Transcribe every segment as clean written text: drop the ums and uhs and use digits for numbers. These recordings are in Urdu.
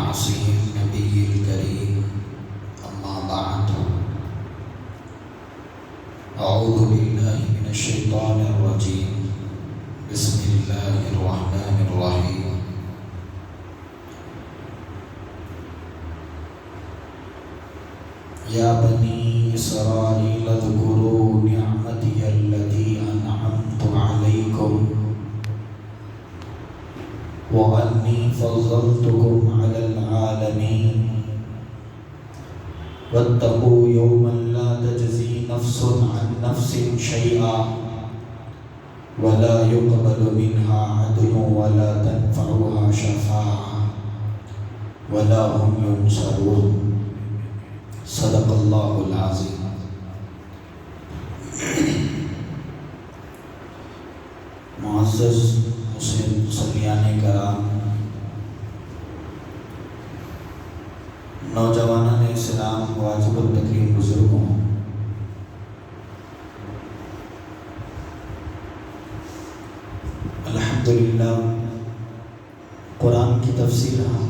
عصيه النبي الكريم أما بعد أعوذ بالله من الشيطان الرجيم بسم الله الرحمن الرحيم يا بني إسرائيل اذكروا نعمتي التي أنعمت عليكم وأني فضلتكم على العالمين واتقوا يوما لا تجزي نفس عن نفس شيئا ولا يقبل منها عدل ولا تنفعها شفاعة ولا هم ينصرون صدق اللہ العظیم۔ معزز مصلیان کرام، نوجوانان اسلام، واجب التکریم بزرگوں، الحمدللہ قرآن کی تفسیر ہم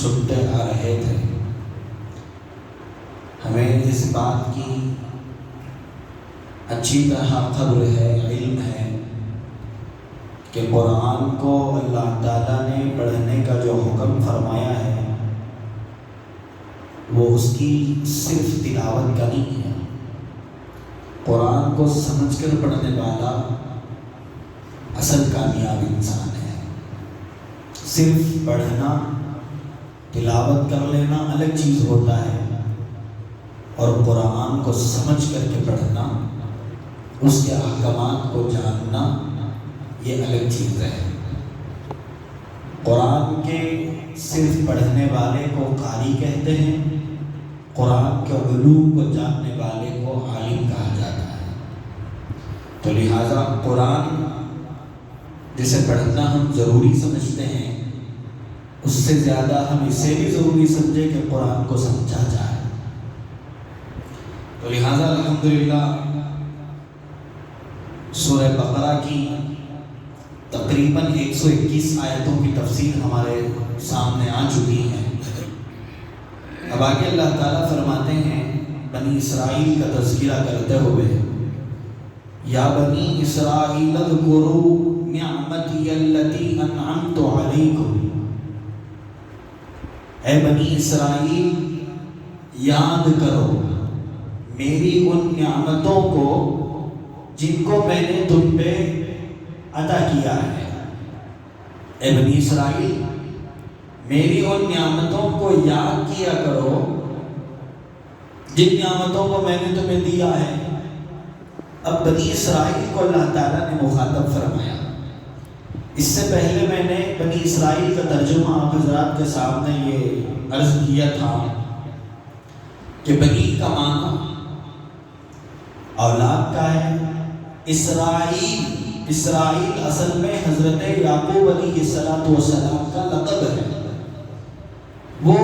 سنتے آ رہے تھے۔ ہمیں اس بات کی اچھی طرح خبر ہے، علم ہے کہ قرآن کو اللہ تعالیٰ نے پڑھنے کا جو حکم فرمایا ہے وہ اس کی صرف تلاوت کا نہیں ہے۔ قرآن کو سمجھ کر پڑھنے والا اصل کامیاب انسان ہے۔ صرف پڑھنا، تلاوت کر لینا الگ چیز ہوتا ہے، اور قرآن کو سمجھ کر کے پڑھنا، اس کے احکامات کو جاننا، یہ الگ چیز ہے۔ قرآن کے صرف پڑھنے والے کو قاری کہتے ہیں، قرآن کے علوم کو جاننے والے کو عالم کہا جاتا ہے۔ تو لہٰذا قرآن جسے پڑھنا ہم ضروری سمجھتے ہیں، اس سے زیادہ ہم اسے بھی ضروری سمجھیں کہ قرآن کو سمجھا جائے۔ تو لہٰذا الحمدللہ سورہ بقرہ کی تقریباً 121 آیتوں کی تفسیر ہمارے سامنے آ چکی ہے۔ اب آگے اللہ تعالیٰ فرماتے ہیں بنی اسرائیل کا تذکرہ کرتے ہوئے، یا بنی اسرائیل اذکروا نعمتی التی انعمت علیکم، اے بنی اسرائیل یاد کرو میری ان نعمتوں کو جن کو میں نے تم پہ عطا کیا ہے۔ اے بنی اسرائیل میری ان نعمتوں کو یاد کیا کرو جن نعمتوں کو میں نے تمہیں دیا ہے۔ اب بنی اسرائیل کو اللہ تعالیٰ نے مخاطب فرمایا۔ اس سے پہلے میں نے بنی اسرائیل کا ترجمہ آپ حضرات کے سامنے یہ عرض کیا تھا کہ بنی کا معنی اولاد کا ہے۔ اسرائیل اصل میں حضرت یعقوب علیہ السلام کا لقب ہے۔ وہ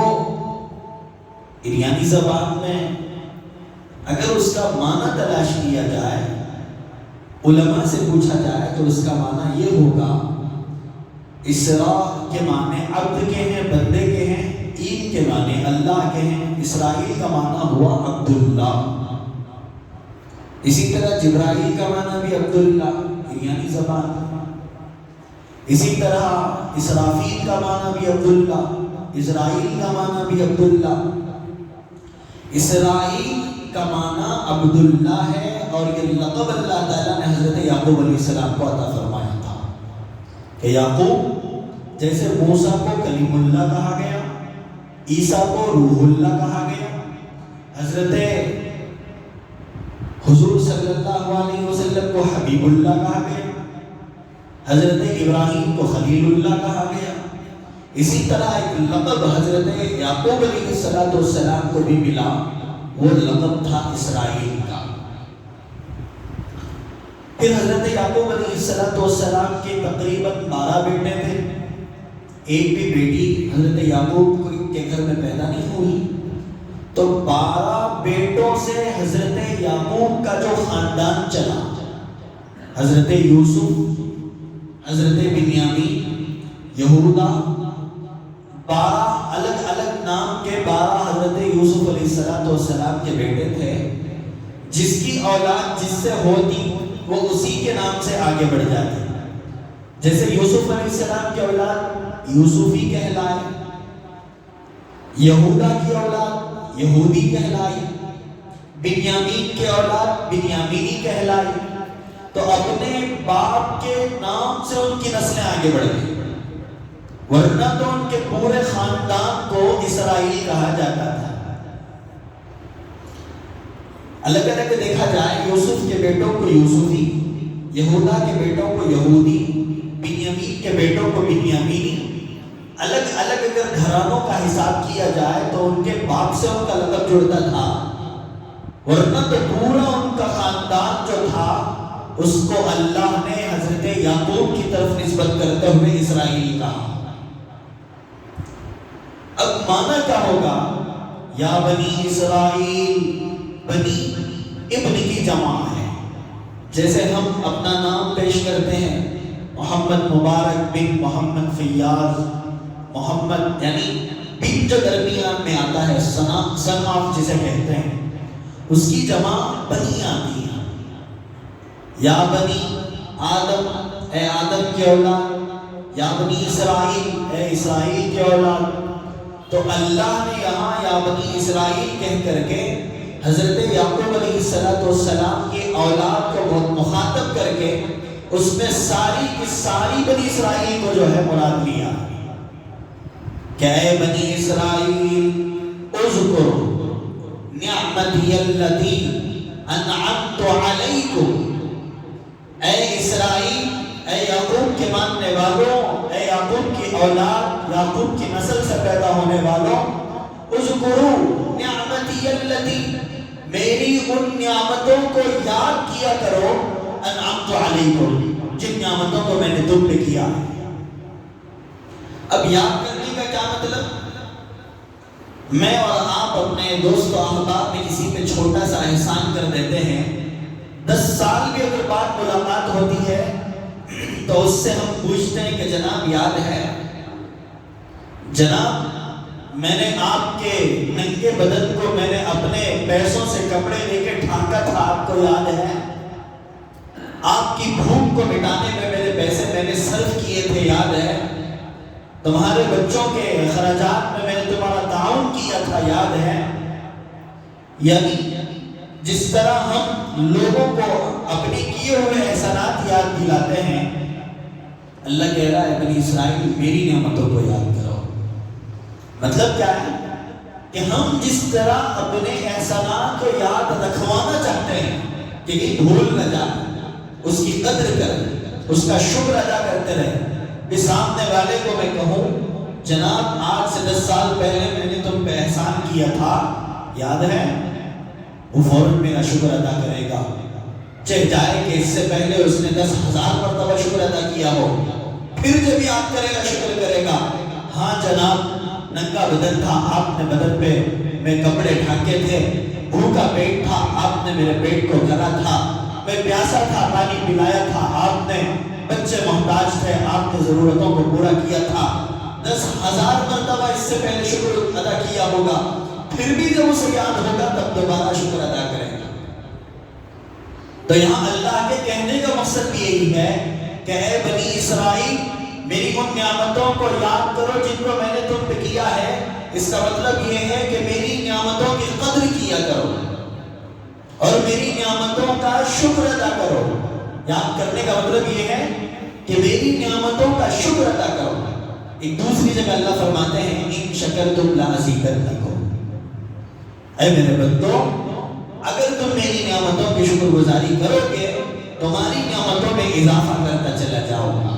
عبرانی زبان میں اگر اس کا معنی تلاش کیا جائے، علماء سے پوچھا جائے، تو اس کا معنی یہ ہوگا، اسراء کے معنی عبد کے ہیں، بندے کے ہیں، عید کے معنی اللہ کے ہیں۔ اسرائیل کا معنی ہوا عبداللہ۔ اسی طرح جبرائیل کا معنی بھی عبداللہ، عبرانی زبان۔ اسی طرح اسرافیل کا معنی بھی عبداللہ، اسرائیل کا معنی بھی عبداللہ۔ اسرائیل کا معنی عبداللہ ہے، اور یہ لقب اللہ تعالیٰ نے حضرت یعقوب علیہ السلام کو عطا فرمایا تھا کہ یعقوب جیسے موسیٰ کو کلیم اللہ کہا گیا، عیسیٰ کو روح اللہ کہا گیا، حضرت حضور صلی اللہ علیہ وسلم کو حبیب اللہ کہا گیا، حضرت ابراہیم کو خلیل اللہ کہا گیا، اسی طرح ایک لقب حضرت یعقوب علیہ السلام کو بھی ملا، وہ لقب تھا اسرائیل کا۔ پھر حضرت یعقوب علیہ السلام کے تقریباً 12 بیٹے تھے، ایک بھی بیٹی حضرت یعقوب کے گھر میں پیدا نہیں ہوئی۔ تو 12 بیٹوں سے حضرت یعقوب کا جو خاندان چلا، حضرت یوسف، حضرت بنیامین، یہودا، 12 الگ الگ نام کے 12 حضرت یوسف علیہ السلام کے بیٹے تھے، جس کی اولاد جس سے ہوتی وہ اسی کے نام سے آگے بڑھ جاتی. جیسے یوسف علیہ السلام کی اولاد یوسفی کہلائے، یہودا کی اولاد یہودی کہلائی، بنیامین کی اولاد بنیامینی کہلائی. تو اپنے باپ کے نام سے ان کی نسلیں آگے بڑھ گئی، ورنہ تو ان کے پورے خاندان کو اسرائیلی کہا جاتا تھا. الگ الگ دیکھا جائے، یوسف کے بیٹوں کو یوسفی، یہودا کے بیٹوں کو یہودی، بنیامین کے بیٹوں کو بنیامینی. الگ الگ اگر گھرانوں کا حساب کیا جائے تو ان کے باپ سے ان کا لقب جڑتا تھا، ورنہ تو پورا ان کا خاندان جو تھا اس کو اللہ نے حضرت یعقوب کی طرف نسبت کرتے ہوئے اسرائیلی کہا. اب معنی کیا ہوگا؟ یا بنی اسرائیل، بنی ابن کی جمع ہے. جیسے ہم اپنا نام پیش کرتے ہیں محمد مبارک بن محمد فیاض، محمد یعنی بن جو درمیان میں آتا ہے، سن آف جسے کہتے ہیں، اس کی جمع بنی آتی ہے. یا بنی آدم، اے آدم کی اولاد، یا بنی اسرائیل، اے اسرائیل کی اولاد. تو اللہ نے یہاں یا بنی اسرائیل کہہ کر کے حضرت یعقوب علیہ السلام کی اولاد کو مخاطب کر کے اس میں ساری کی ساری بنی اسرائیل کو جو ہے مراد لیا کہ اے بنی اسرائیل اذکروا نعمتی التی انعمت علیکم. اے اسرائیل، اے یعقوب کے ماننے والوں، اے یعقوب کی اولاد، یعقوب کی نسل سے پیدا ہونے والوں، اذکروا نعمتی التی، میری ان نعمتوں کو یاد کیا کرو، انعمت علیکم، جن نعمتوں کو میں نے تم پہ کیا. اب یاد کرنے کا کیا مطلب؟ میں اور آپ اپنے دوست و احباب میں کسی پہ چھوٹا سا احسان کر دیتے ہیں، 10 سال بھی اگر بات ملاقات ہوتی ہے تو اس سے ہم پوچھتے ہیں کہ جناب یاد ہے، جناب میں نے آپ کے ننگے بدن کو میں نے اپنے پیسوں سے کپڑے لے کے ڈھانکا تھا، آپ کو یاد ہے؟ آپ کی بھوک کو مٹانے میں میرے پیسے میں نے صرف کیے تھے، یاد ہے؟ تمہارے بچوں کے اخراجات میں میں نے تمہارا تعاون کیا تھا، یاد ہے؟ یعنی جس طرح ہم لوگوں کو اپنے کیے ہوئے احسانات یاد دلاتے ہیں، اللہ کہہ رہا ہے بنی اسرائیل میری نعمتوں کو یاد کرو. مطلب کیا ہے کہ ہم جس طرح اپنے احسانات کو یاد رکھوانا چاہتے ہیں کہ یہ بھول نہ جائے، اس کی قدر کریں، اس کا شکر ادا کرتے رہیں. کہ سامنے والے کو میں کہوں جناب آج سے 10 سال پہلے میں نے تم پہ احسان کیا تھا، یاد ہے؟ وہ فوراً میرا شکر ادا کرے گا، چاہے جائے کہ اس سے پہلے اس نے 10,000 مرتبہ شکر ادا کیا ہو، پھر جب یاد کرے گا شکر کرے گا. ہاں جناب ننگا بدن تھا، آپ نے بدن پہ میں کپڑے ڈھانکے تھے، بھوکا پیٹ تھا، آپ نے میرے پیٹ کو بھرا تھا، میں پیاسا تھا، پانی پلایا تھا آپ نے، بچے محتاج تھے، آپ نے ضرورتوں کو پورا کیا تھا. 10,000 مرتبہ اس سے پہلے شکر ادا کیا ہوگا، پھر بھی جب اسے یاد ہوگا تب دوبارہ شکر ادا کریں گے. تو یہاں اللہ کے کہنے کا مقصد بھی یہی ہے کہ اے بنی اسرائیل میری ان نعمتوں کو یاد کرو جن کو میں نے تم پہ کیا ہے. اس کا مطلب یہ ہے کہ میری نعمتوں کی قدر کیا کرو اور میری نعمتوں کا شکر ادا کرو. یاد کرنے کا مطلب یہ ہے کہ میری نعمتوں کا شکر ادا کرو. ایک دوسری جگہ اللہ فرماتے ہیں ان شکرتم لازیدنکم، اے میرے بندو اگر تم میری نعمتوں کی شکر گزاری کرو گے تمہاری نعمتوں میں اضافہ کرتا چلا جاؤ گا.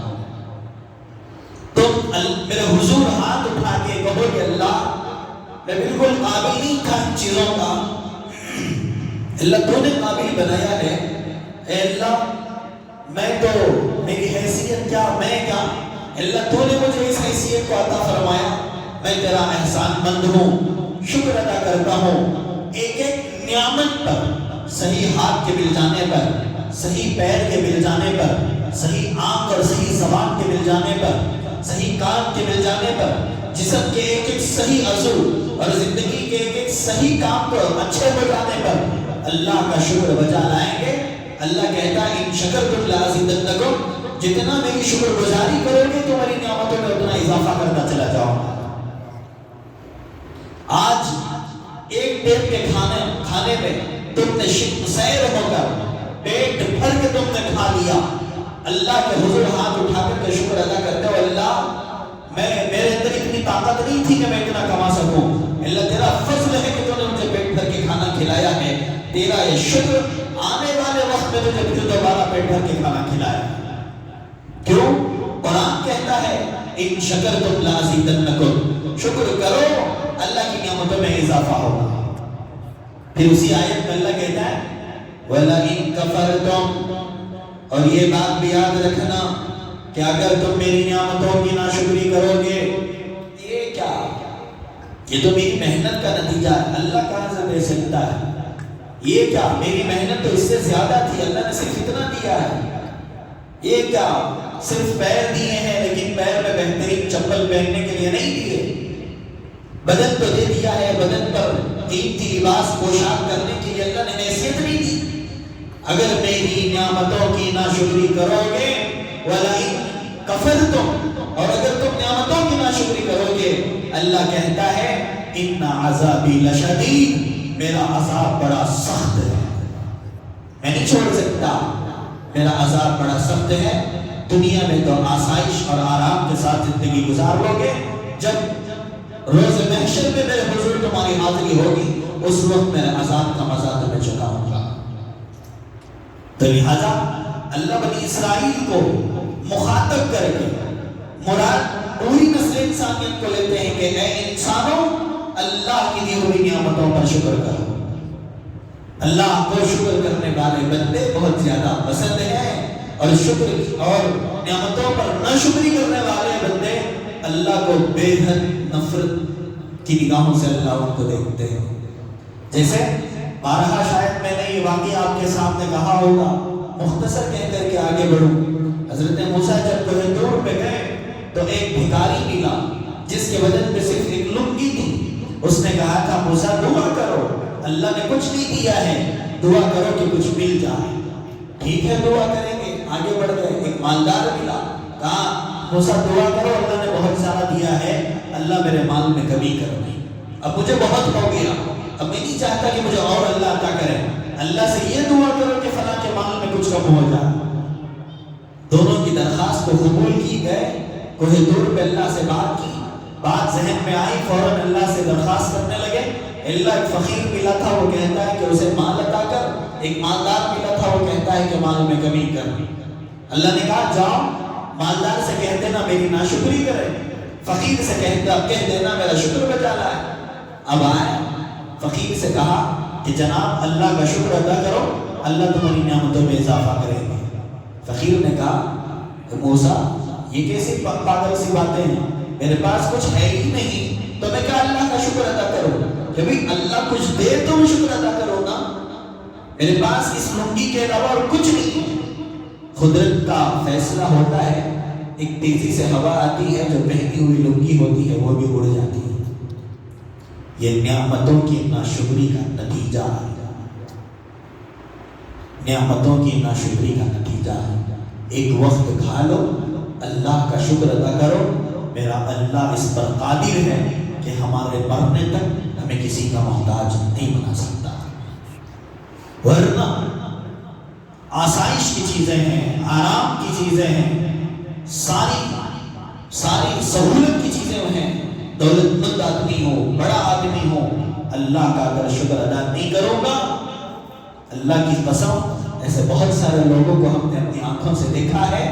تم میرے حضور ہاتھ اٹھا کے کہو کہ اللہ میں بالکل قابل نہیں تھا ان چیزوں کا، اللہ تو نے قابل بنایا ہے. اے اللہ میں تو میری حیثیت کیا، میں کیا، اللہ تو نے مجھے اس حیثیت کو عطا فرمایا، میں تیرا احسان مند ہوں، شکر ادا کرتا ہوں. ایک ایک نعمت پر، صحیح ہاتھ کے مل جانے پر، صحیح پیر کے مل جانے پر، صحیح آنکھ اور صحیح زبان کے مل جانے پر، صحیح کان کے مل جانے پر، جس جسم کے ایک ایک صحیح عضو اور زندگی کے ایک ایک صحیح کام کو اچھے ہو جانے پر اللہ کا شکر بجا لائیں گے. اللہ کہتا ہے ان شکرتم لازیدنکم، جتنا میری شکر گزاری کرو گے تمہاری نعمتوں میں اتنا اضافہ کرتا چلا جاؤں گا. آج ایک ٹائم کے کھانے میں تم نے سیر ہو کر پیٹ بھر کے تم نے کھا لیا، اللہ کے حضور ہاتھ اٹھا کر کے شکر ادا کرتے ہو اللہ میرے اندر اتنی طاقت نہیں تھی کہ میں اتنا کما سکوں، اللہ تیرا فضل ہے کہ تو نے مجھے پیٹ بھر کے کھانا کھلایا ہے، تیرا یہ شکر آنے والے وقت میں تجھے پھر دوبارہ پیٹ بھر کے کھانا کھلایا. کیوں؟ قرآن کہتا ہے ان شکرتم لازیدنکم، شکر کرو اللہ کی نعمتوں میں اضافہ ہوگا. پھر اسی آیت میں اللہ کہتا ہے وَلَئِن كَفَرْتُمْ، اور یہ بات بھی یاد رکھنا کہ اگر تم میری نعمتوں کی ناشکری کرو گے، یہ کیا، یہ تو میری محنت کا نتیجہ ہے، اللہ کہاں سے دے سکتا ہے، یہ کیا میری محنت تو اس سے زیادہ تھی، اللہ نے صرف اتنا دیا ہے، یہ کیا صرف پیر دیے ہیں لیکن پیر میں بہترین چپل پہننے کے لیے نہیں دیے، بدن تو دے دیا ہے، بدن پر قیمتی لباس پوشاک کرنے کے لیے اللہ نے حیثیت نہیں دی. اگر میری نعمتوں کی ناشکری کرو گے وَلَئِن كَفَرْتُمْ، اور اگر تم نعمتوں کی ناشکری کرو گے اللہ کہتا ہے ان عذابی لشدید، میرا عذاب بڑا سخت ہے، میں نہیں چھوڑ سکتا، میرا عذاب بڑا سخت ہے. دنیا میں تو آسائش اور آرام کے ساتھ زندگی گزار لو گے، جب روز محشر میں میرے حضور تمہاری حاضری ہوگی اس وقت میرے عذاب کا مزہ تمہیں چکاؤں گا. تو لہذا اللہ بنی اسرائیل کو مخاطب کر کے مراد پوری نسل انسانیت کو لیتے ہیں کہ اے انسانوں اللہ کی دی ہوئی نعمتوں پر شکر کرو. اللہ کو شکر کرنے والے بندے بہت زیادہ پسند ہیں، اور شکر اور نعمتوں پر نہ شکری کرنے والے بندے اللہ کو بے حد نفرت کی نگاہوں سے اللہ ان کو دیکھتے ہیں. جیسے بارہا شاید میں نے یہ واقعہ آپ کے سامنے کہا ہوگا، مختصر کہہ کر کے آگے بڑھوں. حضرت موسیٰ جب کوہ طور پہ گئے تو ایک بھکاری ملا جس کے بدن پہ صرف ایک لنگی تھی. اس نے کہا تھا موسیٰ دعا کرو، اللہ نے کچھ نہیں دیا ہے، دعا کرو کہ کچھ مل جائے. ٹھیک ہے دعا کریں گے، آگے بڑھ گئے. ایک مالدار ملا، کہا موسیٰ دعا کرو اللہ نے بہت سارا دیا ہے، اللہ میرے مال میں کمی کر دی، اب مجھے بہت ہو گیا، اب میں نہیں چاہتا کہ مجھے اور اللہ عطا کرے، اللہ سے یہ دعا کرو کہ فلاں کے مال میں کچھ کم ہو جائے. دونوں کی درخواست کو قبول کی گئے. کوہ طور پہ اللہ سے بات کی، بات ذہن میں آئی، فوراً اللہ سے درخواست کرنے لگے. اللہ ایک فقیر ملا تھا وہ کہتا ہے کہ اسے مال عطا کر، ایک مالدار ملا تھا وہ کہتا ہے کہ مال میں کمی کر. اللہ نے کہا جاؤ مالدار سے کہہ دینا میری ناشکری کرے، فقیر سے کہہ دینا میرا شکر بجا لائے. اب آئے فقیر سے کہا کہ جناب اللہ کا شکر ادا کرو، اللہ تمہاری نعمتوں میں اضافہ کرے گا. فقیر نے کہا موسیٰ یہ کیسی پاگل سی باتیں ہیں، میرے پاس کچھ ہے ہی نہیں تو میں کیا اللہ کا شکر ادا کروں؟ کہ بھئی اللہ کچھ دے تو میں شکر ادا کرو نا، میرے پاس اس لنگی کے علاوہ اور کچھ نہیں. قدرت کا فیصلہ ہوتا ہے، ایک تیزی سے ہوا آتی ہے، جو پہنی ہوئی لنگی ہوتی ہے وہ بھی اڑ جاتی ہے. یہ نعمتوں کی ناشکری کا نتیجہ ہے، نعمتوں کی ناشکری کا نتیجہ ہے. ایک وقت کھا لو، اللہ کا شکر ادا کرو، میرا اللہ اس پر قادر ہے کہ ہمارے مرنے تک ہمیں کسی کا محتاج نہیں بنا سکتا. ورنہ آسائش کی چیزیں ہیں، آرام کی چیزیں ہیں، ساری سہولت کی چیزیں ہیں، دولت مند آدمی ہو، بڑا آدمی ہو، اللہ کا اگر شکر ادا نہیں کروں گا، اللہ کی قسم ایسے بہت سارے لوگوں کو ہم نے اپنی آنکھوں سے دیکھا ہے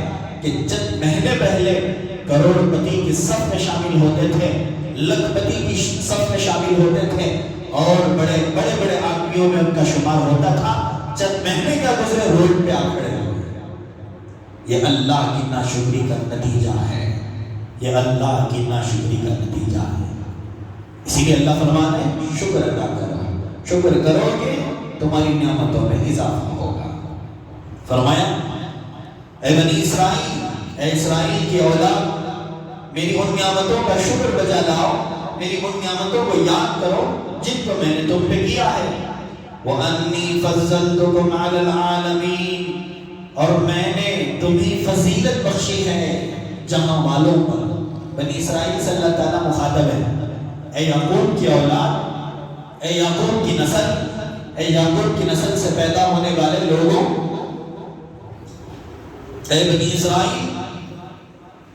کہ چند مہینے پہلے کروڑ پتی کی صف میں شامل ہوتے تھے، لکھ پتی کی صف میں شامل ہوتے تھے، اور بڑے بڑے آدمیوں میں ان کا شمار ہوتا تھا. چند مہینے کا گزرے روڈ پہ آ کھڑے ہوئے. یہ اللہ کی ناشکری کا نتیجہ ہے، یہ اللہ کی ناشکری کا نتیجہ ہے. اسی لیے اللہ فرماتا ہے شکر ادا کرو، شکر کرو گے تمہاری نعمتوں میں اضافہ ہوگا. فرمایا اے بنی اسرائیل، اے اسرائیل کی اولاد، میری ان نعمتوں کا شکر بجا لاؤ میری ان نعمتوں کو یاد کرو جن کو میں نے تم پہ کیا ہے۔ وَأَنِّي فَضَّلْتُكُمْ عَلَى الْعَالَمِينَ، اور میں نے تمہیں فضیلت بخشی ہے جہاں والوں پر۔ بنی اسرائیل سے اللہ تعالیٰ مخاطب ہے، اے یعقوب کی اولاد، اے یعقوب کی نسل، اے یعقوب کی نسل سے پیدا ہونے والے لوگوں، اے بنی اسرائیل،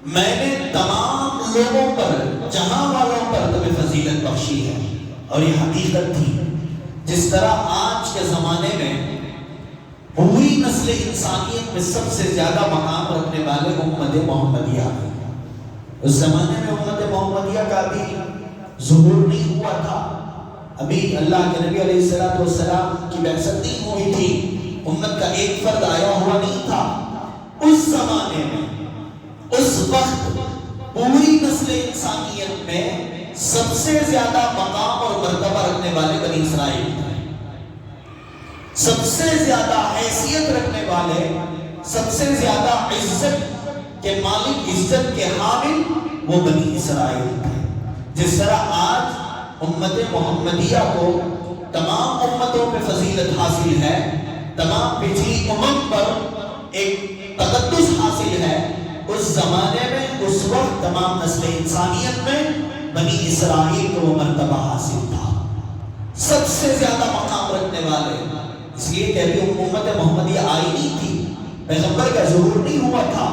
میں نے تمام لوگوں پر، جہاں والوں پر تمہیں فضیلت بخشی ہے۔ اور یہ حقیقت تھی، جس طرح آج کے زمانے میں پوری نسل انسانیت میں سب سے زیادہ مقام رکھنے والے امت محمدیہ، اس زمانے میں امت محمدیہ کا بھی ظہور نہیں ہوا تھا، ابھی اللہ کے نبی علیہ السلام کی بعثت نہیں ہوئی تھی، امت کا ایک فرد آیا ہوا نہیں تھا۔ اس زمانے میں، اس وقت پوری نسل انسانیت میں سب سے زیادہ مقام اور مرتبہ رکھنے والے بنی اسرائیل تھے، سب سے زیادہ حیثیت رکھنے والے، سب سے زیادہ عزت کے مالک، عزت کے حامل وہ بنی اسرائیل تھے۔ جس طرح آج امت محمدیہ کو تمام امتوں پہ فضیلت حاصل ہے، تمام پچھلی امم پر ایک تقدس حاصل ہے، اس زمانے میں، اس وقت تمام نسل انسانیت میں بنی اسرائیل کو وہ مرتبہ حاصل تھا، سب سے زیادہ مقام رکھنے والے۔ اس لیے کہ ابھی امت محمدیہ آئی نہیں تھی، پیغمبر کا ظہور نہیں ہوا تھا،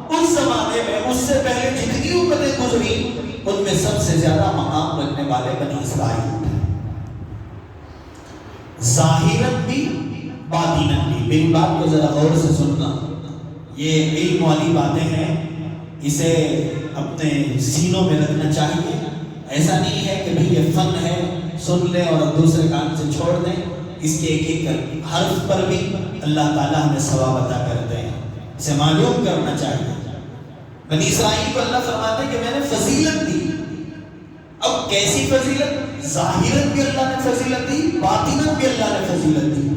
اس زمانے میں اس سے پہلے جتنی امتیں گزری ان میں سب سے زیادہ مقام رکھنے والے بنی اسرائیل تھے، ظاہراً بھی باطناً بھی۔ میری بات کو ذرا غور سے سننا، یہ علم والی باتیں ہیں، اسے اپنے سینوں میں رکھنا چاہیے۔ ایسا نہیں ہے کہ بھئی یہ فن ہے، سن لیں اور دوسرے کان سے چھوڑ دیں، اس کے ایک ایک حرف پر بھی اللہ تعالیٰ ہمیں ثواب عطا کرتے ہیں، اسے معلوم کرنا چاہیے۔ بنی اسرائیل کو اللہ فرماتے ہیں کہ میں نے فضیلت دی۔ اب کیسی فضیلت؟ ظاہراً بھی اللہ نے فضیلت دی، باطناً بھی اللہ نے فضیلت دی۔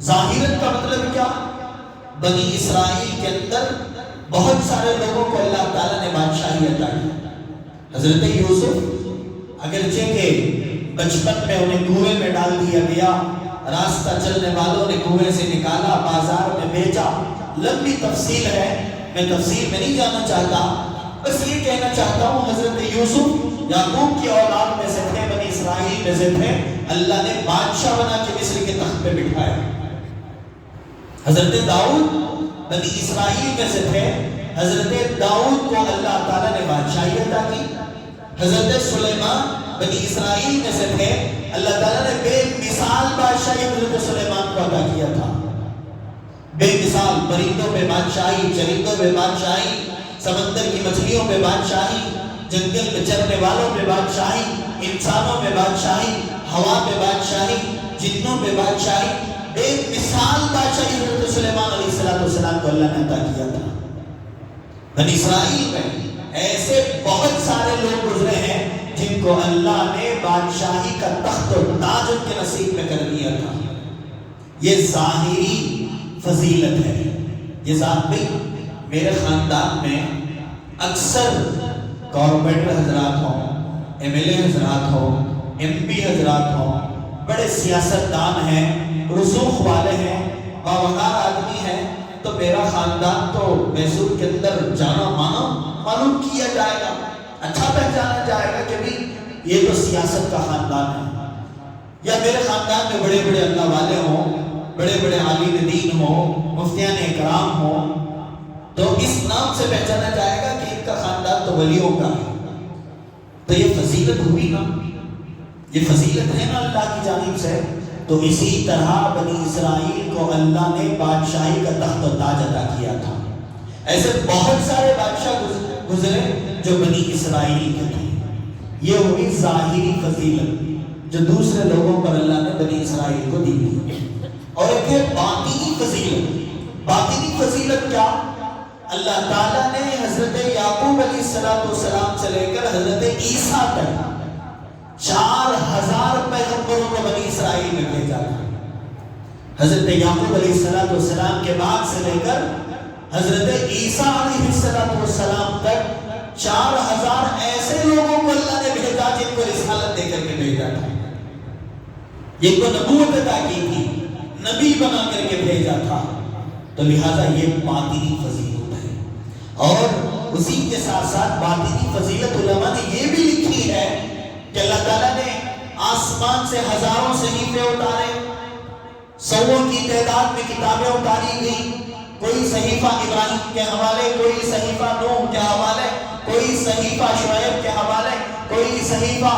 ظاہراً کا مطلب کیا؟ بنی اسرائیل کے اندر بہت سارے لوگوں کو اللہ تعالیٰ نے بادشاہی عطا کی۔ حضرت یوسف اگرچہ کہ بچپن میں انہیں کنویں میں ڈال دیا گیا، راستہ چلنے والوں نے کنویں سے نکالا، بازار میں بیچا، لمبی تفصیل ہے، میں تفصیل میں نہیں جانا چاہتا، بس یہ کہنا چاہتا ہوں حضرت یوسف یعقوب کی اولاد میں سے تھے، بنی اسرائیل میں سے تھے، اللہ نے بادشاہ بنا کے مصر کے تخت پہ بٹھایا۔ حضرت داؤد بنی اسرائیل میں سے تھے، حضرت داؤد کو اللہ تعالیٰ نے بادشاہی عطا کی۔ حضرت سلیمان بنی اسرائیل میں سے تھے، اللہ تعالیٰ نے بے مثال بادشاہی حضرت سلیمان کو عطا کیا تھا، بے مثال، پرندوں پہ بادشاہی، چرندوں پہ بادشاہی، سمندر کی مچھلیوں پہ بادشاہی، جنگل میں چرنے والوں پہ بادشاہی، انسانوں پہ بادشاہی، ہوا پہ بادشاہی، جنوں پہ بادشاہی، بے مثال بادشاہی حضرت سلیمان علیہ السلام کو اللہ نے عطا کیا تھا۔ بنی اسرائیل میں ایسے بہت سارے لوگ گزرے ہیں جن کو اللہ نے بادشاہی کا تخت و تاج ان کے نصیب میں کر دیا تھا۔ یہ ظاہری فضیلت ہے۔ یہ ذات بھی میرے خاندان میں اکثر کارپوریٹر حضرات ہوں، ایم ایل اے حضرات ہوں، ایم پی حضرات ہوں، بڑے سیاستدان ہیں، رسوخ والے ہیں، باوقار آدمی ہیں، تو میرا خاندان تو میسور کے اندر جانا مانا معلوم کیا جائے گا، اچھا پہچانا جائے گا کہ بھی یہ تو سیاست کا خاندان ہے۔ یا میرے خاندان میں بڑے بڑے اللہ والے ہوں، بڑے بڑے عالم دین ہوں، مفتیان اکرام ہوں، تو اس نام سے پہچانا جائے گا کہ ان کا خاندان تو ولیوں کا ہے۔ تو یہ فضیلت ہوئی نا، یہ فضیلت ہے نا اللہ کی جانب سے۔ تو اسی طرح بنی اسرائیل کو اللہ نے بادشاہی کا تخت و تاج عطا کیا تھا۔ ایسے بہت سارے بادشاہ گزرے جو بنی اسرائیل کے تھے۔ یہ ہوئی ظاہری فضیلت جو دوسرے لوگوں پر اللہ نے بنی اسرائیل کو دی تھی۔ اور ایک ہے باطنی فضیلت۔ باطنی فضیلت کیا؟ اللہ تعالیٰ نے حضرت یعقوب علیہ السلام سے لے کر حضرت عیسیٰ تک 4000 پیغمبروں کو بنی اسرائیل میں بھیجا تھا۔ حضرت یعقوب علیہ السلام کے بعد سے لے کر حضرت عیسیٰ علیہ السلام تک 4000 ایسے لوگوں کو اللہ نے بھیجا جن جن کو نبوت عطا کی تھی، نبی بنا کر کے بھیجا تھا، تو لہذا یہ باطنی فضیلت ہے۔ اور اسی کے ساتھ ساتھ باطنی فضیلت علماء نے یہ بھی لکھی ہے کہ اللہ تعالیٰ نے آسمان سے ہزاروں صحیفے اتارے، سووں کی تعداد میں کتابیں اتاری گئی، کوئی صحیفہ ابراہیم کے حوالے، کوئی صحیفہ نوح کے حوالے، کوئی صحیفہ شعیب کے حوالے، کوئی صحیفہ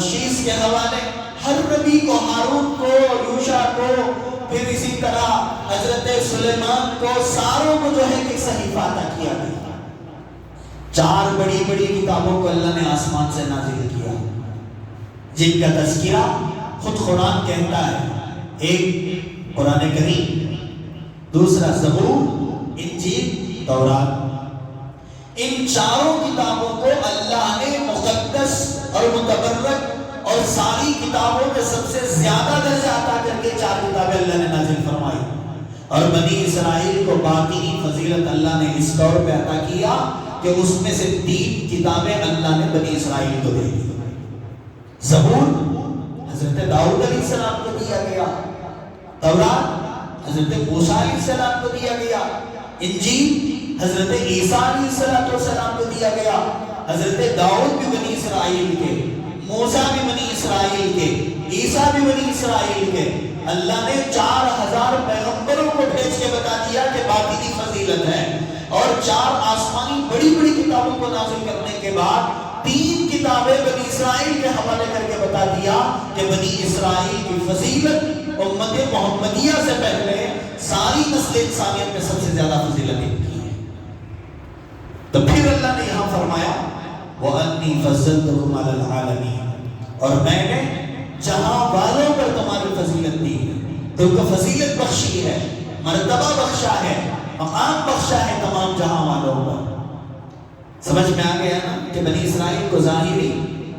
شیس کے حوالے، ہر نبی کو، ہارون کو، یوشع کو، پھر اسی طرح حضرت سلیمان کو، ساروں کو جو ہے کہ صحیفہ عطا کیا گیا۔ 4 بڑی بڑی کتابوں کو اللہ نے آسمان سے نازل کیا، جن کا تذکرہ خود قرآن کہتا ہے۔ ایک قرآن کریم، دوسرا زبور، انجیل، تورات۔ ان چاروں کتابوں کو اللہ نے مقدس اور متبرک اور ساری کتابوں میں سب سے زیادہ درجہ عطا کر کے 4 کتابیں اللہ نے نازل فرمائی، اور بنی اسرائیل کو باطنی فضیلت اللہ نے اس طور پہ عطا کیا کہ اس میں سے 3 کتابیں اللہ نے بنی اسرائیل کو دے دی۔ زبور حضرت داؤد علیہ السلام کو دیا گیا، تورات حضرت موسیٰ علیہ السلام کو دیا گیا، انجیل حضرت عیسیٰ علیہ السلام کو دیا گیا۔ حضرت داؤد بھی بنی اسرائیل کے، موسیٰ بھی بنی اسرائیل کے، عیسیٰ بھی بنی اسرائیل کے۔ اللہ نے 4000 پیغمبروں کو بھیج کے بتا دیا کہ باطنی فضیلت ہے، اور 4 آسمانی بڑی بڑی کتابوں کو نازل کرنے کے بعد 3 کتابیں بنی اسرائیل کے حوالے کر کے بتا دیا کہ بنی اسرائیل کی فضیلت امت محمدیہ سے پہلے ساری نسل انسانیت میں سب سے زیادہ فضیلت ان کی ہے۔ تو پھر اللہ نے یہاں فرمایا وَأَنِّي فَضَّلْتُكُمْ عَلَى الْعَالَمِينَ، اور میں نے جہاں والوں پر تمہاری فضیلت دی ہے، تم کو فضیلت بخشی ہے، مرتبہ بخشا ہے، مقام بخشا ہے تمام جہاں والوں پر۔ سمجھ میں آ گیا نا کہ بنی اسرائیل کو ظاہری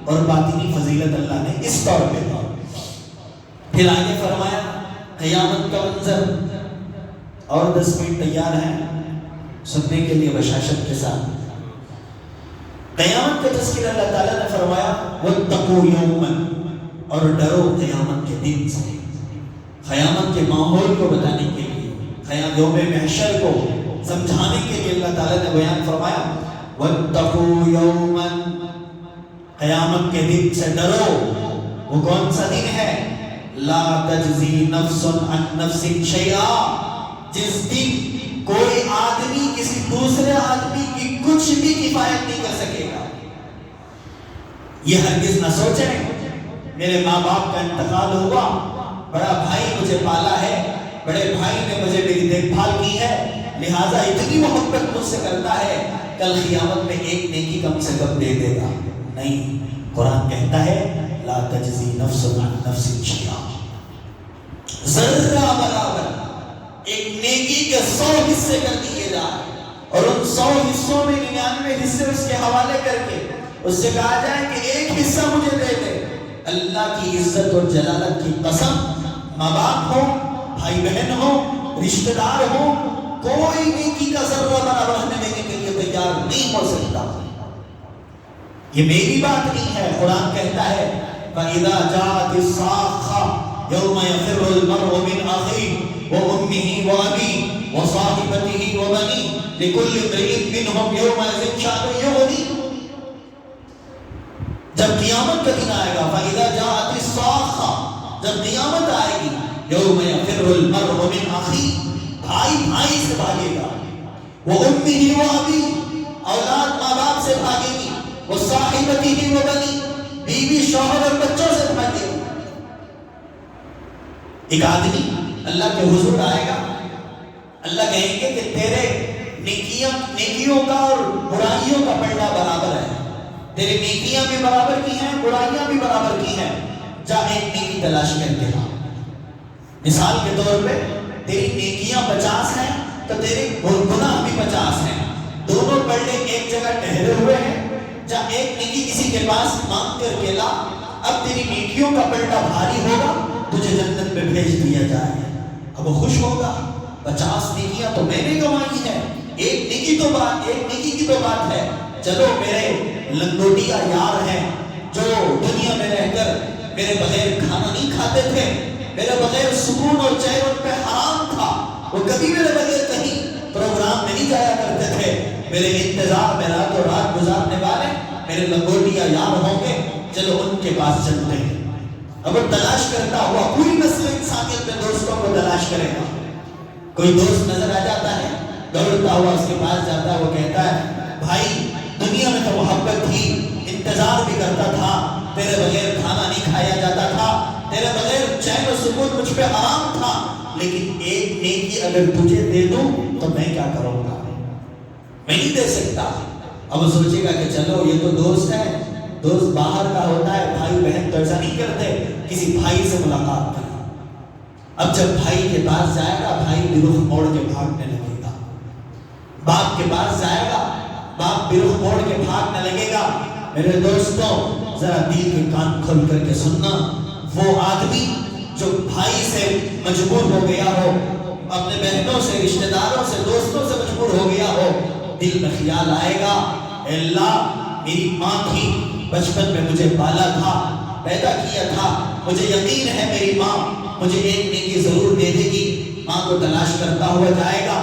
اور باطنی فضیلت اللہ نے اس طور پہ دی۔ پھر آگے فرمایا قیامت کا منظر، اور 10 منٹ تیار ہیں سننے کے لیے بشاشت کے ساتھ۔ قیامت کا تذکرہ اللہ تعالیٰ نے فرمایا وَاتَّقُوا يَوْمًا، اور ڈرو قیامت کے دن سے۔ قیامت کے ماحول کو بتانے کے لیے، یوم محشر کو سمجھانے کے لیے اللہ تعالیٰ نے بیان فرمایا وَاتَّقُوا يَوْمًا، قیامت کے دن سے ڈرو۔ وہ کون سا دن ہے؟ لا تجزی نفس عن نفس شیئا، جس دن کوئی آدمی کسی دوسرے آدمی کی کچھ بھی کفایت نہیں کر سکے گا۔ یہ ہرگز نہ سوچیں میرے ماں باپ کا انتقال ہوا، بڑا بھائی مجھے پالا ہے، بڑے بھائی نے مجھے میری دیکھ بھال کی ہے، لہٰذا اتنی محبت مجھ سے کرتا ہے، کل قیامت میں ایک نیکی کم سے کم دے دے گا۔ نہیں، قرآن کہتا ہے لا تجزی نفس عن نفس شیئا، ذرہ برابر ایک نیکی کے 100 حصے کر دیے جائیں، اور ان 100 حصوں میں 99 حصے اس کے حوالے کر کے اس سے کہا جائے کہ ایک حصہ مجھے دے دے۔ اللہ کی عزت اور جلالت کی قسم، ماں باپ ہو، بھائی بہن ہو، رشتہ دار ہو، کوئی نیکی کا ذرہ برابر ہمیں دینے کے لیے تیار نہیں ہو سکتا۔ یہ میری بات نہیں ہے، قرآن کہتا ہے فَإِذَا جَاءَتِ الصَّاخَّةُ يَوْمَ يَفِرُّ الْمَرْءُ مِنْ أَخِيهِ وَأُمِّهِ وَأَبِيهِ وَصَاحِبَتِهِ وَبَنِيهِ لِكُلِّ امْرِئٍ مِّنْهُمْ يَوْمَئِذٍ شَأْنٌ يُغْنِيهِ۔ جب قیامت کا دن آئے گا فَإِذَا جَاءَتِ الصَّاخَّةُ، جب قیامت آئے گی، يَوْمَ يَفِرُّ الْمَرْءُ مِنْ أَخِيهِ، بھائی بھائی سے بھاگے گا، وَأُمِّهِ وَأَبِيهِ، اولاد ماں باپ سے بھاگے گی، وَصَاحِبَتِهِ وَبَنِيهِ، بیوی شوہر اور بچوں سے بھاگے گی۔ ایک آدمی اللہ کے حضور آئے گا، اللہ کہیں گے کہ تیرے نیکیوں کا اور برائیوں کا پلڑا برابر ہے، تیرے نیکیاں بھی برابر کی ہیں، برائیاں بھی برابر کی ہیں، جا ایک نیکی تلاش کر کے لا۔ مثال کے طور پہ تیری نیکیاں 50 ہیں تو تیرے گناہ بھی 50 ہیں، دونوں پلڑے ایک جگہ ٹھہرے ہوئے ہیں، جا ایک نیکی کسی کے پاس مانگ کر کے لا۔ اب تیری نیکیوں کا پلڑا بھاری ہوگا، تجھے جنت میں بھیج دیا جائے گا۔ اب وہ خوش ہوگا، 50 نیکیاں تو میں نے کمائی ہیں، ایک نیکی کی تو بات ہے، چلو میرے لنگوٹیا یار ہیں جو دنیا میں رہ کر میرے بغیر کھانا نہیں کھاتے تھے، میرے بغیر سکون اور چین ان پہ حرام تھا، وہ کبھی میرے بغیر کہیں پروگرام میں نہیں جایا کرتے تھے، میرے انتظار میں رات و رات گزارنے والے میرے لنگوٹیا یار ہوں گے، چلو ان کے پاس چلتے ہیں۔ اب وہ تلاش کرتا ہوا پوری نسل انسانیت میں دوستوں کو تلاش کرے گا، کوئی دوست نظر آ جاتا ہے، دوڑتا ہوا اس کے پاس جاتا ہے، وہ کہتا ہے بھائی دنیا میں تو محبت تھی، انتظار بھی کرتا تھا، تیرے بغیر کھانا نہیں کھایا جاتا تھا، تیرے بغیر چین و سکون مجھ پہ آرام تھا، لیکن ایک نیکی اگر تجھے دے دوں تو میں کیا کروں گا، میں نہیں دے سکتا۔ اب وہ سوچے گا کہ چلو یہ تو دوست ہے، دوست باہر کا ہوتا ہے، بھائی بہن تو ایسا نہیں کرتے، کسی بھائی سے ملاقات کریں۔ اب جب بھائی کے پاس جائے گا، بھائی بھی رخ موڑ کے بھاگنے لگے گا، باپ کے پاس جائے گا، باپ بھی رخ موڑ کے بھاگنے لگے گا۔ میرے دوستوں ذرا دل کے کان کھول کر کے سننا، وہ آدمی جو بھائی سے مجبور ہو گیا ہو، اپنے بہنوں سے، رشتہ داروں سے، دوستوں سے مجبور ہو گیا ہو، دل میں خیال آئے گا اے اللہ میری ماں تھی، بچپن میں مجھے پالا تھا، پیدا کیا تھا، مجھے یقین ہے میری ماں مجھے ایک نیکی ضرور دے دے گی۔ ماں کو تلاش کرتا ہوا جائے گا،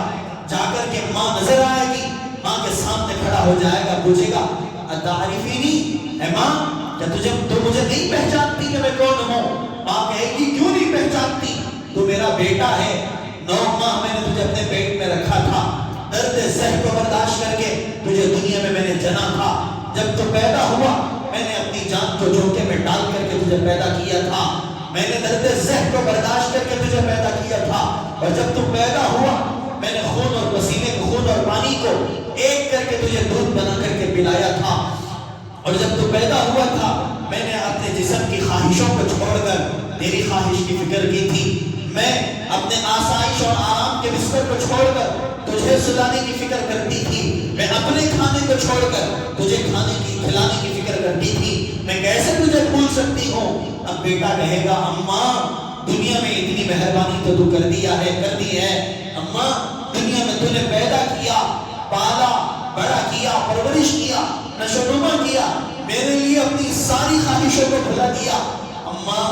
جا کر کے ماں نظر آئے گی، ماں کے سامنے کھڑا ہو جائے گا، پوچھے گا اتعرفینی، اے ماں کیا تو مجھے نہیں پہچانتی کہ میں کون ہوں؟ ماں کہے گی کیوں نہیں پہچانتی، تو میرا بیٹا ہے، 9 ماہ میں نے تجھے اپنے پیٹ میں رکھا تھا، درد زہ کو برداشت کر کے تجھے دنیا میں نے جنا تھا، جب تو پیدا ہوا میں نے اپنی جان کو جھونکے میں ڈال کر کے تجھے پیدا کیا تھا، میں نے درد زہ کو برداشت کر کے تجھے پیدا کیا تھا، اور جب تو پیدا ہوا میں نے خون اور پسینے کو، خون اور پانی کو ایک کر کے تجھے دودھ بنا کر کے پلایا تھا، اور جب تو پیدا ہوا تھا میں نے اپنے جسم کی خواہشوں کو چھوڑ کر تیری خواہش کی فکر کی تھی، میں اپنے آسائش اور آرام کے بستر کو چھوڑ کر تجھے سلانے کی فکر کرتی تھی، میں اپنے کھانے کو چھوڑ کر تجھے کھلانے کی فکر کرتی تھی، میں کیسے تجھے بھول سکتی ہوں؟ اب بیٹا کہے گا اماں دنیا میں اتنی مہربانی تو کر دی ہے، اماں دنیا میں تو نے پیدا کیا، پالا، بڑا کیا، پرورش کیا، نشو و نما کیا، میرے لیے اپنی ساری خواہشوں کو بھلا دیا، اماں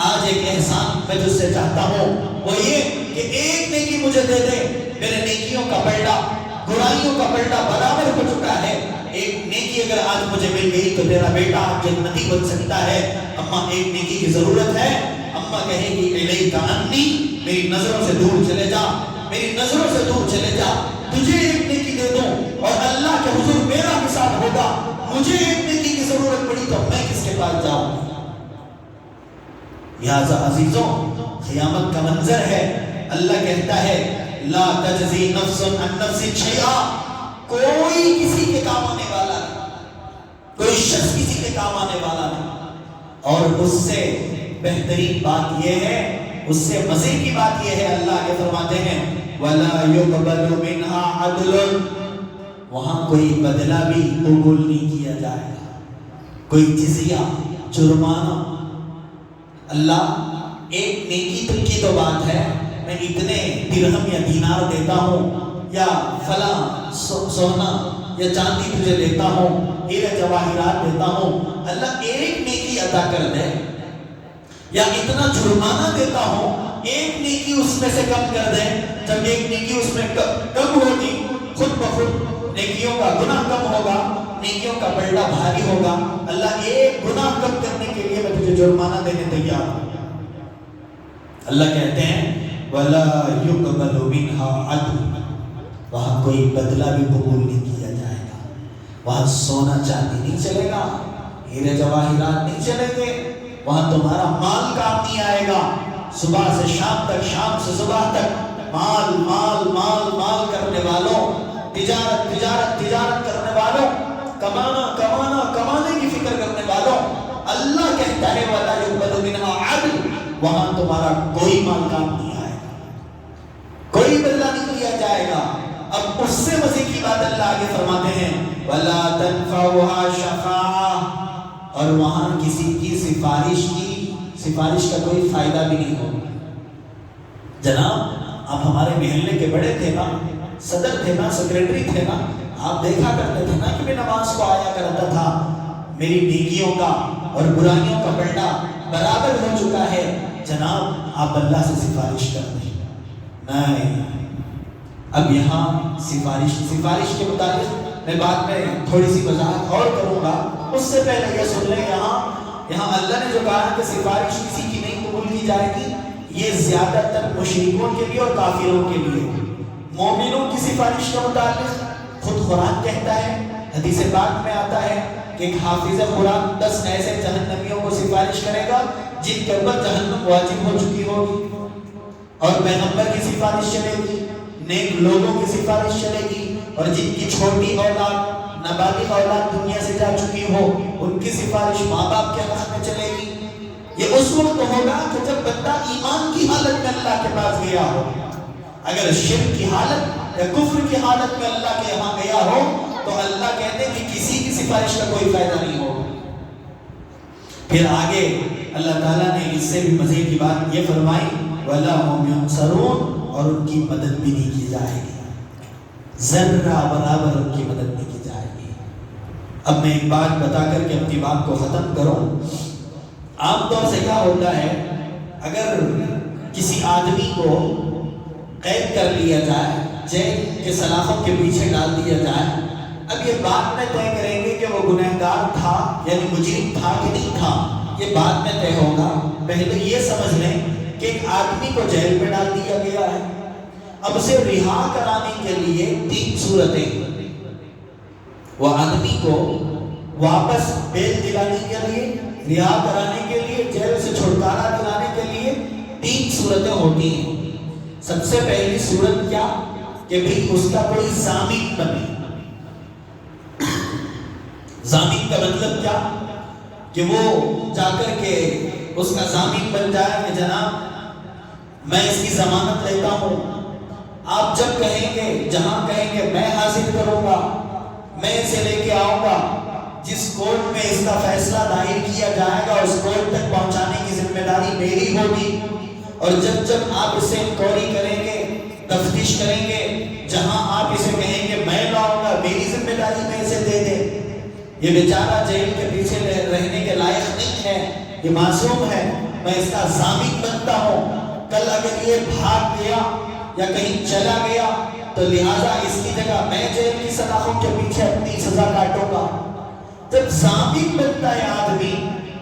آج ایک احسان میں تجھ سے چاہتا ہوں، وہ یہ کہ ایک نیکی مجھے دے دے، میرے نیکیوں کا پلڑا برائیوں کا پلڑا برابر ہو چکا ہے، ایک نیکی اگر آج مجھے مل گئی تو تیرا بیٹا جنتی بن سکتا ہے، اماں ایک نیکی کی ضرورت ہے۔ اماں کہے گی الیک عنی، میری نظروں سے دور چلے جا، میری نظروں سے دور چلے جا، تجھے ایک نیکی دے دوں اور اللہ کے حضور میرا حساب ہوگا، مجھے ایک نیکی کی ضرورت پڑی تو میں کس کے پاس جاؤں؟ لہٰذا عزیزوں قیامت کا منظر ہے، اللہ کہتا ہے لا تجزی نفس عن نفس شیئا، کوئی کسی کے کام آنے والا نہیں، کوئی شخص کسی کے کام آنے والا نہیں، اور اس سے بہترین بات یہ ہے، اس سے مزے کی بات یہ ہے، اللہ کے فرماتے ہیں وَلَا يُقْبَلُ مِنْهَا عَدْلٌ، وہاں کوئی بدلہ بھی قبول نہیں کیا جائے گا، کوئی جزیہ، جرمانہ، اللہ ایک نیکی تم کی تو بات ہے، میں اتنے درہم یا دینار دیتا ہوں یا فلاں سونا یا چاندی تجھے دیتا ہوں، ہیرے جواہرات دیتا ہوں، اللہ ایک نیکی عطا کر دے، یا اتنا جرمانہ دیتا ہوں ایک نیکی اس میں سے کم کر دے، جب ایک نیکی اس میں کم ہوگی خود بخود نیکیوں کا گناہ کم ہوگا، نیکیوں کا پلڑا بھاری ہوگا، اللہ ایک گناہ کم کرنے کے لیے میں تجھے جرمانہ دینے تیار ہوں۔ اللہ کہتے ہیں وَلَا يُقْبَلُ مِنْهَا عَدْلٌ، وہاں کوئی بدلہ بھی قبول نہیں کیا جائے گا، وہاں سونا چاندی نہیں چلے گا، ہیرے جواہرات نہیں چلیں گے، وہاں تمہارا مال کام نہیں آئے گا، صبح سے شام تک، شام سے صبح تک مال مال مال مال کرنے والوں، تجارت تجارت تجارت کرنے والوں، کمانا کمانا کمانے کی فکر کرنے والوں، اللہ کہتا ہے وَلَا يُقْبَلُ مِنْهَا عَدْلٌ، وہاں تمہارا کوئی مال کام نہیں آئے گا، کوئی بدلہ نہیں لیا جائے گا۔ اب اس سے مزے کی بات اللہ آگے فرماتے ہیں وَلَا تَنْفَعُهَا شَفَاعَةٌ، اور وہاں کسی کی سفارش کا کوئی فائدہ بھی نہیں ہوگا۔ جناب آپ ہمارے محلے کے بڑے تھے نا، صدر تھے نا، سیکریٹری تھے نا، آپ دیکھا کرتے تھے نا کہ میں نماز کو آیا کرتا تھا، میری نیکیوں کا اور برائیوں کا پلڑا برابر ہو چکا ہے، جناب آپ اللہ سے سفارش کر دیں۔ نہیں، اب یہاں سفارش کے متعلق میں بعد میں تھوڑی سی وضاحت اور کروں گا، اس سے پہلے یہ سن لیں یہاں اللہ نے جو کہا کہ سفارش کسی کی نہیں قبول کی جائے گی، یہ زیادہ تر مشرکوں کے لیے اور کافروں کے لیے۔ مومنوں کی سفارش کا متعلق خود قرآن کہتا ہے، حدیث پاک میں آتا ہے کہ ایک حافظ قرآن 10 ایسے جہنمیوں کو سفارش کرے گا جن کے اوپر جہنم واجب ہو چکی ہوگی، اور پیغمبر کی سفارش چلے گی، نیک لوگوں کی سفارش چلے گی، اور جن کی چھوٹی اولاد نابالغ اولاد دنیا سے جا چکی ہو ان کی سفارش ماں باپ کے حق میں چلے گی۔ یہ اس وقت ہوگا کہ جب بندہ ایمان کی حالت میں اللہ کے پاس گیا ہو۔ اگر شرک کی حالت یا کفر کی حالت میں اللہ کے یہاں گیا ہو تو اللہ کہتے ہیں کہ کسی کی سفارش کا کوئی فائدہ نہیں ہوگا۔ پھر آگے اللہ تعالیٰ نے اس سے بھی مزے کی بات یہ فرمائی، وَلَا هُمْ يُنصَرُونَ، اور ان کی مدد بھی نہیں کی جائے گی، ذرہ برابر ان کی مدد نہیں کی جائے گی۔ اب میں ایک بات بتا کر کے اپنی بات کو ختم کروں۔ عام طور سے کیا ہوتا ہے، اگر کسی آدمی کو قید کر لیا جائے، جیل کے سلاخوں کے پیچھے ڈال دیا جائے، اب یہ بات میں طے کریں گے کہ وہ گنہگار تھا یعنی مجرم تھا کہ نہیں تھا، یہ بعد میں طے ہوگا۔ پہلے یہ سمجھ لیں کہ ایک آدمی کو جیل میں ڈال دیا گیا ہے، اب اسے رہا کرانے کے لیے 3 صورتیں، وہ آدمی کو واپس بیل دلانے کے لیے، رہا کرانے کے لیے، جیل سے چھٹکارا دلانے کے لیے 3 صورتیں ہوتی ہیں۔ سب سے پہلی صورت کیا کہ بھئی اس کا کوئی ضامن بنے۔ ضامن کا مطلب کیا کہ وہ جا کر کے اس کا ضامن بن جائے کہ جناب میں اس کی ضمانت لیتا ہوں، آپ جب کہیں گے، جہاں کہیں گے میں حاضر کروں گا، میں اسے لے کے آؤں گا، جس کورٹ میں اس کا فیصلہ دائر کیا جائے گا اس کورٹ تک پہنچانے کی ذمہ داری میری ہوگی، اور جب آپ اسے انکوائری کریں گے، تفتیش کریں گے، جہاں آپ اسے کہیں گے میں لاؤں گا، میری ذمہ داری میں اسے دے دیں۔ یہ بیچارہ جیل کے پیچھے رہنے کے لائق نہیں ہے، یہ معصوم ہے، میں اس کا ضامن بنتا ہوں، کل اگر یہ بھاگ گیا یا کہیں چلا گیا تو لہٰذا اس کی جگہ میں جیل کی سلاخوں کے پیچھے اپنی سزا کاٹوں گا۔ جب ضامن بنتا ہے آدمی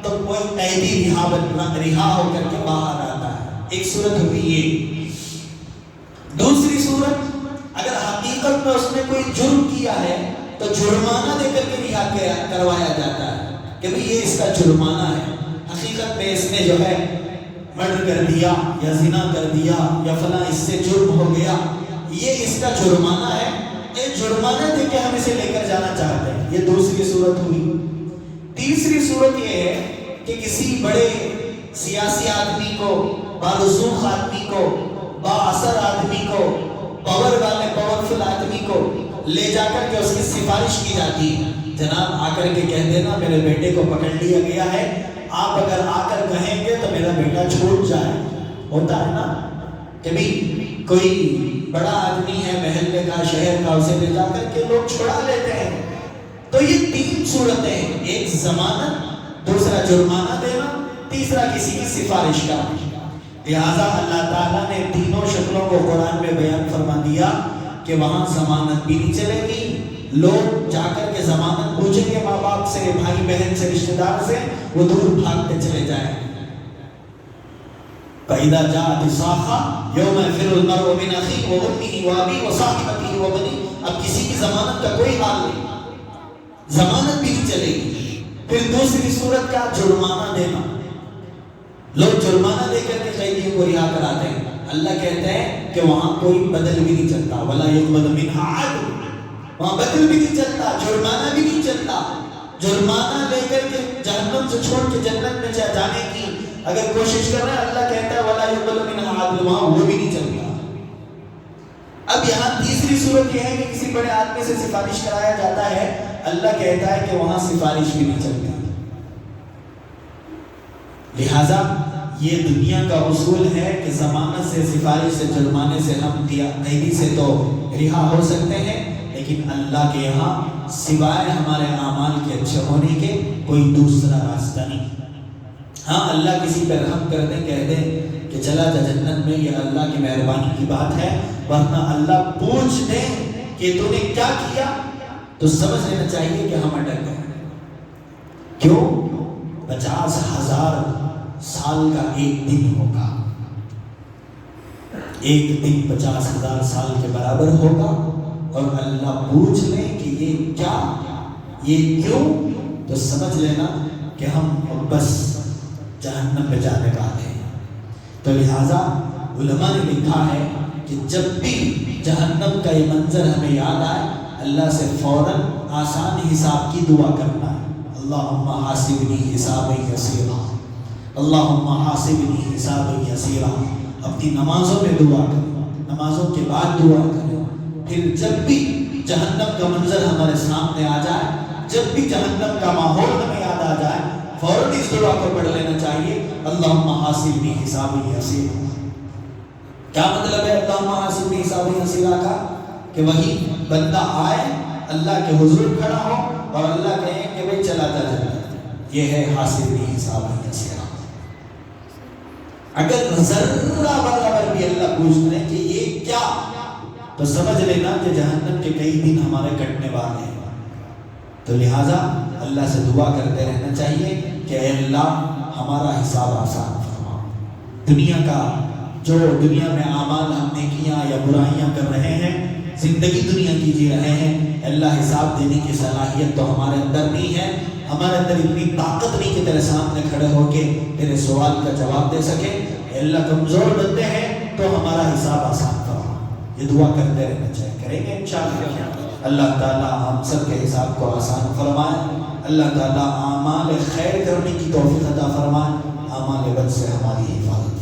تو کوئی قیدی رہا ہو کر کے باہر آتا ہے۔ ایک صورت ہوئی یہ۔ دوسری صورت، اگر حقیقت میں اس نے کوئی جرم کیا ہے تو جرمانہ دے کر کے رہا کروایا جاتا ہے کہ بھئی یہ اس کا جرمانہ ہے، حقیقت میں اس نے جو ہے مرڈر کر دیا یا زنا کر دیا یا فلاں اس سے جرم ہو گیا، یہ اس کا جرمانہ ہے، یہ جرمانہ دے کے ہم اسے لے کر جانا چاہتے ہیں۔ یہ دوسری صورت ہوئی۔ تیسری صورت یہ ہے کہ کسی بڑے سیاسی آدمی کو، بارسوخ آدمی کو، بااثر آدمی کو، پاورفل آدمی کو لے جا کر کے اس کی سفارش کی جاتی ہے، جناب آ کر کے کہہ دینا میرے بیٹے کو پکڑ لیا گیا ہے، آپ اگر آ کر کہیں گے تو میرا بیٹا چھوٹ جائے۔ ہوتا ہے نا کہ بھی کوئی بڑا آدمی ہے محلے کا، شہر کا، اسے لے جا کر کے لوگ چھڑا لیتے ہیں۔ تو یہ 3 صورتیں، ایک ضمانت، دوسرا جرمانہ دینا، تیسرا کسی کی سفارش کا۔ لہٰذا اللہ تعالیٰ نے تینوں شکلوں کو قرآن میں بیان فرما دیا کہ وہاں ضمانت بھی نہیں چلے گی، لوگ جا کر کے ضمانت پوچھیں گے ماں باپ سے، بھائی بہن سے، رشتہ دار سے، وہ دور بھاگتے چلے جائیں۔ فَإِذَا جَاءَتِ الصَّاخَّةُ يَوْمَ يَفِرُّ الْمَرْءُ مِنْ أَخِيهِ وَأُمِّهِ وَأَبِيهِ وَصَاحِبَتِهِ وَبَنِيهِ۔ اب کسی کی ضمانت کا کوئی حال نہیں، ضمانت بھی نہیں چلے گی۔ پھر دوسری صورت کا جرمانہ دینا، لوگ جرمانہ دے کر کے قیدیوں کو رہا کراتے ہیں۔ اللہ کہتے ہیں کہ وہاں کوئی بدل بھی نہیں چلتا، وَلَا يُقْبَلُ مِنْهَا عَدْلٌ، وہاں بدل بھی نہیں چلتا، جرمانہ بھی نہیں چلتا۔ جرمانہ لے کر کے جہنم سے چھوڑ کے جنت میں جانے کی اگر کوشش کر رہے ہیں، اللہ کہتا ہے وَلَا يُقْبَلُ مِنْهَا عَدْلٌ، وہاں وہ بھی نہیں چلتا۔ اب یہاں تیسری صورت یہ ہے کہ کسی بڑے آدمی سے سفارش کرایا جاتا ہے، اللہ کہتا ہے کہ وہاں سفارش بھی نہیں چلتی۔ لہٰذا یہ دنیا کا اصول ہے کہ ضمانت سے، سفارش سے، جرمانے سے ہم قیدی سے تو رہا ہو سکتے ہیں، لیکن لیکن اللہ کے یہاں سوائے ہمارے اعمال کے اچھے ہونے کے کوئی دوسرا راستہ نہیں۔ ہاں اللہ کسی پہ رحم کر دیں، کہہ دیں کہ چلا جا جنت میں، یہ اللہ کی مہربانی کی بات ہے، ورنہ اللہ پوچھ دیں کہ تو نے کیا کیا تو سمجھ لینا چاہیے کہ ہم اٹک گئے۔ کیوں؟ 50,000 سال کا ایک دن ہوگا، ایک دن 50,000 سال کے برابر ہوگا، اور اللہ پوچھ لیں کہ یہ کیا، یہ کیوں، تو سمجھ لینا کہ ہم بس جہنم میں جانے والے ہیں۔ تو لہٰذا علماء نے لکھا ہے کہ جب بھی جہنم کا یہ منظر ہمیں یاد آئے، اللہ سے فوراً آسان حساب کی دعا کرنا ہے۔ اللہم حاسبنی حسابا یسیرا، اللہم حاسبنی حسابا یسیرا۔ اپنی نمازوں میں دعا کریں، نمازوں کے بعد دعا کریں۔ پھر جب بھی جہنم کا منظر ہمارے سامنے آ جائے، جب بھی جہنم کا ماحول ہمیں یاد آ جائے، فوراً اس دعا کو پڑھ لینا چاہیے، اللہم حاسبنی حسابا یسیرا۔ کیا مطلب ہے اللہم حاسبنی حسابا یسیرا کا؟ کہ وہی بندہ آئے، اللہ کے حضور کھڑا ہو اور اللہ کہے کہ بھئی چلا جا جنت۔ یہ ہے حاسبنی حسابا یسیرا۔ اگر ذرہ برابر بھی اللہ پوچھ لیں کہ یہ کیا، تو سمجھ لینا کہ جہنم کے کئی دن ہمارے کٹنے والے ہیں۔ تو لہٰذا اللہ سے دعا کرتے رہنا چاہیے کہ اے اللہ ہمارا حساب آسان فرما۔ دنیا کا جو دنیا میں اعمال ہم نیکیاں یا برائیاں کر رہے ہیں، زندگی دنیا کی جی رہے ہیں، اللہ حساب دینے کی صلاحیت تو ہمارے اندر نہیں ہے، ہمارے اندر اتنی طاقت نہیں کہ تیرے سامنے کھڑے ہو کے تیرے سوال کا جواب دے سکے۔ اے اللہ کمزور بندے ہیں تو ہمارا حساب آسان فرما۔ یہ دعا کرتے رہنا چاہیے، کریں گے انشاءاللہ۔ اللہ تعالیٰ ہم سب کے حساب کو آسان فرمائے، اللہ تعالیٰ اعمال خیر کرنے کی توفیق عطا فرمائے، اعمال بد سے ہماری حفاظت